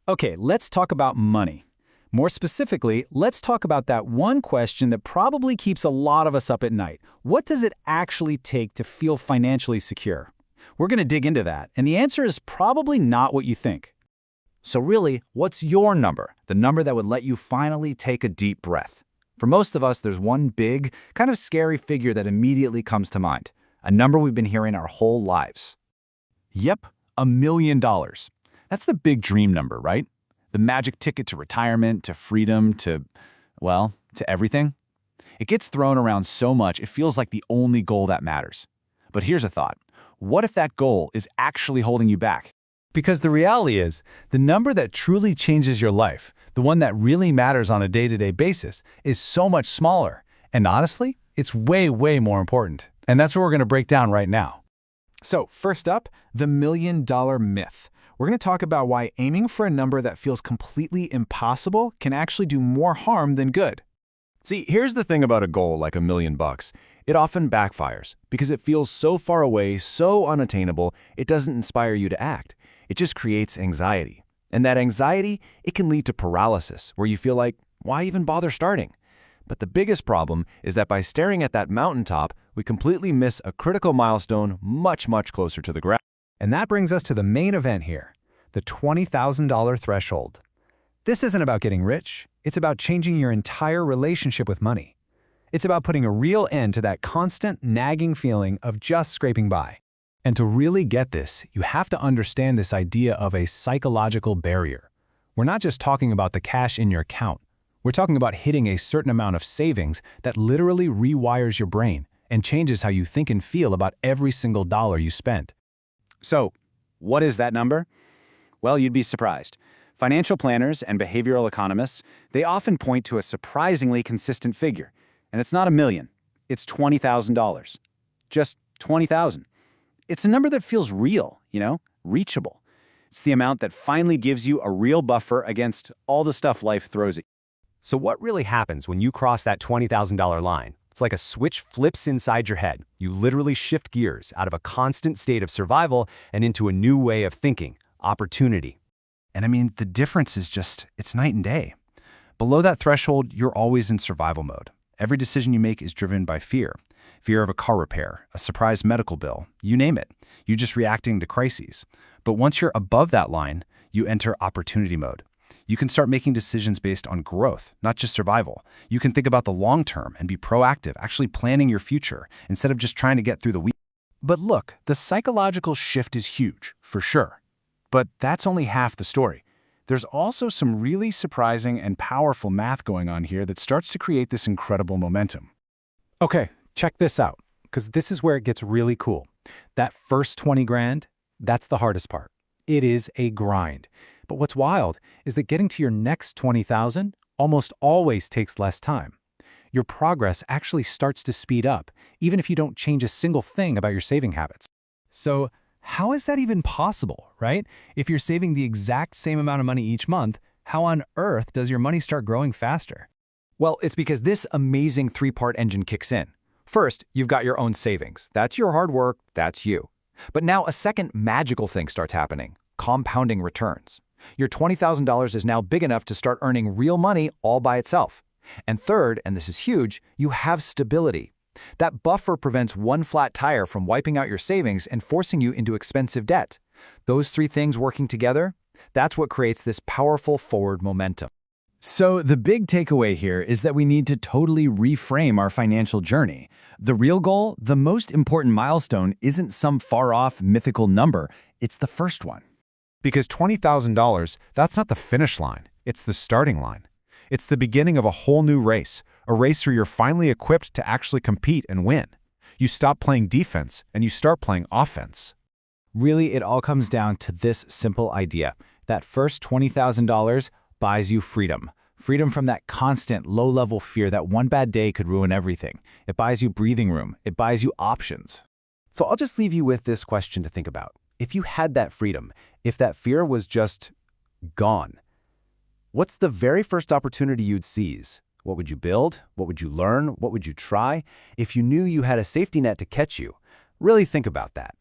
Okay, let's talk about money. More specifically, let's talk about that one question that probably keeps a lot of us up at night. What does it actually take to feel financially secure? We're going to dig into that, and the answer is probably not what you think. So really, what's your number? The number that would let you finally take a deep breath. For most of us, there's one big, kind of scary figure that immediately comes to mind. A number we've been hearing our whole lives. Yep, $1 million. That's the big dream number, right? The magic ticket to retirement, to freedom, to everything. It gets thrown around so much, it feels like the only goal that matters. But here's a thought. What if that goal is actually holding you back? Because the reality is, the number that truly changes your life, the one that really matters on a day-to-day basis, is so much smaller. And honestly, it's way, way more important. And that's what we're going to break down right now. So, first up, the $1 million myth. We're going to talk about why aiming for a number that feels completely impossible can actually do more harm than good. See, here's the thing about a goal like $1 million. It often backfires because it feels so far away, so unattainable, it doesn't inspire you to act. It just creates anxiety. And that anxiety, it can lead to paralysis, where you feel like, why even bother starting? But the biggest problem is that by staring at that mountaintop, we completely miss a critical milestone much, much closer to the ground. And that brings us to the main event here, the $20,000 threshold. This isn't about getting rich. It's about changing your entire relationship with money. It's about putting a real end to that constant, nagging feeling of just scraping by. And to really get this, you have to understand this idea of a psychological barrier. We're not just talking about the cash in your account. We're talking about hitting a certain amount of savings that literally rewires your brain and changes how you think and feel about every single dollar you spend. So, what is that number? Well, you'd be surprised. Financial planners and behavioral economists, they often point to a surprisingly consistent figure. And it's not $1 million, it's $20,000. Just $20,000. It's a number that feels real, reachable. It's the amount that finally gives you a real buffer against all the stuff life throws at you. So what really happens when you cross that $20,000 line? It's like a switch flips inside your head. You literally shift gears out of a constant state of survival and into a new way of thinking, opportunity. And I mean, the difference is it's night and day. Below that threshold, you're always in survival mode. Every decision you make is driven by fear. Fear of a car repair, a surprise medical bill, you name it. You're just reacting to crises. But once you're above that line, you enter opportunity mode. You can start making decisions based on growth, not just survival. You can think about the long term and be proactive, actually planning your future, instead of just trying to get through the week. But look, the psychological shift is huge, for sure. But that's only half the story. There's also some really surprising and powerful math going on here that starts to create this incredible momentum. Okay, check this out, because this is where it gets really cool. That first 20 grand, that's the hardest part. It is a grind. But what's wild is that getting to your next 20,000 almost always takes less time. Your progress actually starts to speed up, even if you don't change a single thing about your saving habits. So, how is that even possible, right? If you're saving the exact same amount of money each month, how on earth does your money start growing faster? Well, it's because this amazing three-part engine kicks in. First, you've got your own savings. That's your hard work, that's you. But now a second magical thing starts happening, compounding returns. Your $20,000 is now big enough to start earning real money all by itself. And third, and this is huge, you have stability. That buffer prevents one flat tire from wiping out your savings and forcing you into expensive debt. Those three things working together, that's what creates this powerful forward momentum. So the big takeaway here is that we need to totally reframe our financial journey. The real goal, the most important milestone, isn't some far-off mythical number. It's the first one. Because $20,000, that's not the finish line. It's the starting line. It's the beginning of a whole new race, a race where you're finally equipped to actually compete and win. You stop playing defense and you start playing offense. Really, it all comes down to this simple idea. That first $20,000 buys you freedom. Freedom from that constant, low-level fear that one bad day could ruin everything. It buys you breathing room. It buys you options. So I'll just leave you with this question to think about. If you had that freedom, if that fear was just gone, what's the very first opportunity you'd seize? What would you build? What would you learn? What would you try? If you knew you had a safety net to catch you, really think about that.